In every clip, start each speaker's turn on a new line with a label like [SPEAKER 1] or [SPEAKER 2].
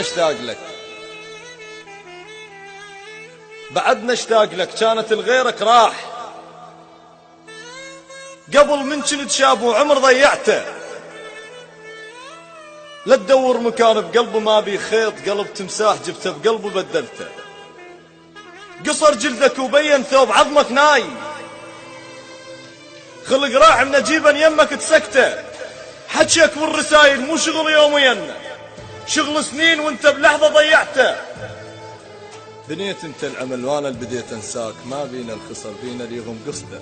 [SPEAKER 1] اشتاق لك، بعدنا اشتاق لك، كانت الغيرك راح قبل من كنت شاب وعمر ضيعته. لا تدور مكان بقلبه ما بي خيط، قلب تمساح جبته بقلبه بدلته. قصر جلدك وبين ثوب عظمك ناي، خلق راح من نجيبا يمك تسكته. حكيك والرسايل مو شغل يومين، شغل سنين وانت بلحظة ضيعته. بنيت انت العمل وانا اللي بديت انساك، ما بينا الخسر بينا اللي يغم قصده.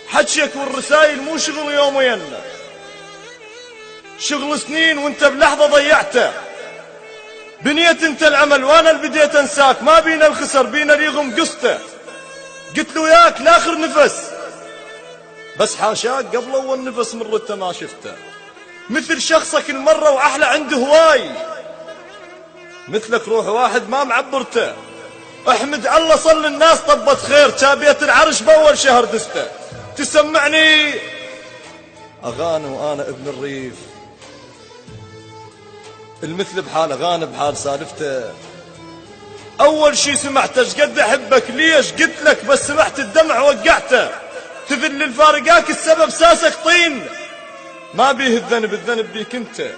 [SPEAKER 1] حكيك والرسايل مو شغل يومين، شغل سنين وانت بلحظة ضيعته. بنيت انت العمل وانا اللي بديت انساك، ما بينا الخسر بينا اللي يغم قصته. قلت له وياك لاخر نفس، بس حاشاك قبل اول نفس من رته ما شفته. مثل شخصك المرة واحلى عنده هواي، مثلك روح واحد ما معبرته. احمد الله صل الناس طبت خير، كابيت العرش باول شهر دسته. تسمعني اغاني وانا ابن الريف، المثل بحال اغاني بحال سالفته. اول شي سمعته شقد احبك، ليش قلت لك بس سمعت الدمع وقعته. تذل الفارقاك السبب ساسك طين، ما بيه الذنب، الذنب بيك انت.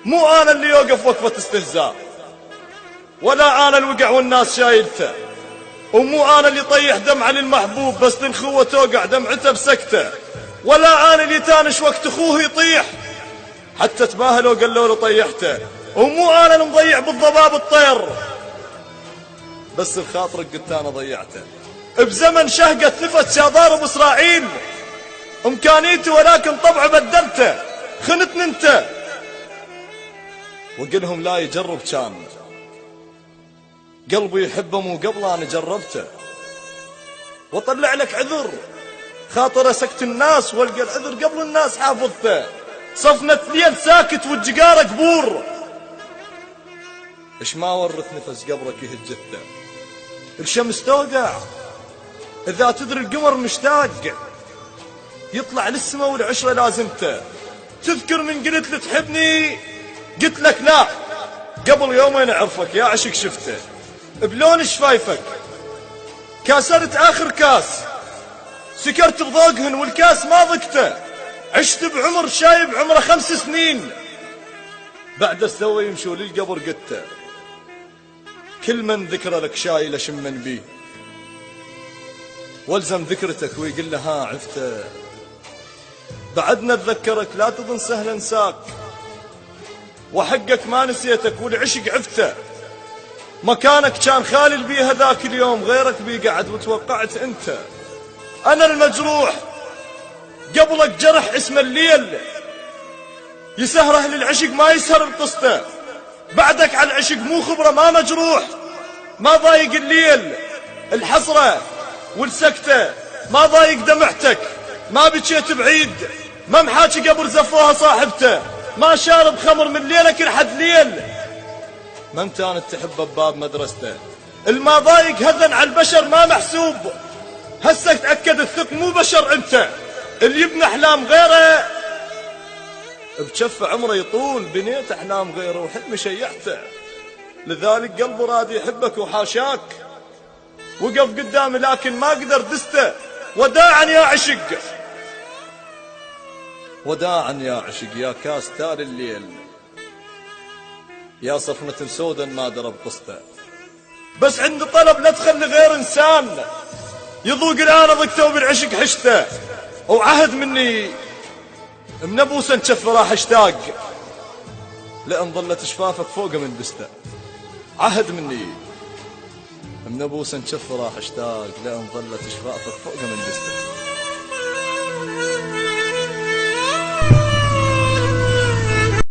[SPEAKER 1] مو انا اللي يوقف وقفة استهزاء، ولا انا الوقع والناس شايلته. ومو انا اللي طيح دمعة للمحبوب بس للخوة توقع دمعته بسكته. ولا انا اللي تانش وقت اخوه يطيح حتى تباهلوا قالوا له طيحته. ومو انا اللي مضيع بالضباب الطير بس الخاطرك قلت انا ضيعته. بزمن شهقت نفت شاضار باسرائيل امكانيتي، ولكن طبعه بدلته. خنتني انت وقلهم لا يجرب، كان قلبي يحبه مو قبل انا جربته. واطلع لك عذر خاطر اسكت الناس، والقى العذر قبل الناس حافظته. صفنة ليل ساكت والجقارة قبور، اش ما ورث نفس قبرك يهجته. الشمس تودع اذا تدري القمر مشتاق، يطلع للسما والعشرة لازمته. تذكر من قلت لي تحبني، قلت لك لا، قبل يومين اعرفك يا عشق شفته. بلون شفايفك كاسرت اخر كاس، سكرت بضوقهن والكاس ما ضقته. عشت بعمر شايب عمره 5 سنين، بعد استوى يمشوا للقبر قته. كل من ذكر لك شايل اشمن بيه، والزم ذكرتك ويقول له ها عفته. بعدنا اتذكرك لا تظن سهل انساك، وحقك ما نسيتك والعشق عفته. مكانك كان خالي بيه ذاك اليوم، غيرك بيقعد وتوقعت انت. انا المجروح قبلك جرح اسمه الليل، يسهر اهل العشق ما يسهر بقصته. بعدك على العشق مو خبره ما مجروح، ما ضايق الليل الحسره والسكته، ما ضايق دمعتك، ما بكيت بعيد، ما محاكي قبر زفوها صاحبته، ما شارب خمر من ليلك لحد ليل، ما امتانت تحبه بباب مدرسته. الما ضايق هذن على البشر ما محسوب، هسه تأكد الثق مو بشر انت. اللي يبني احلام غيره بجف عمره يطول، بنيت احلام غيره وحلمي شيعته. لذلك قلبه راد يحبك وحاشاك، وقف قدامي لكن ما قدر دسته. وداعا يا عشق، وداعا يا عشق، يا كاس تالي الليل، يا صفنة سودا ما درب قصته. بس عندي طلب لا تخلي غير انسان يذوق الآن ضقته وبالعشق حشته. وعهد مني من ابوسا نشف راح اشتاق، لان ظلت شفافك فوق من دسته. عهد مني من ابوسا نشف راح اشتاق، لان ظلت شفافك فوق من دسته.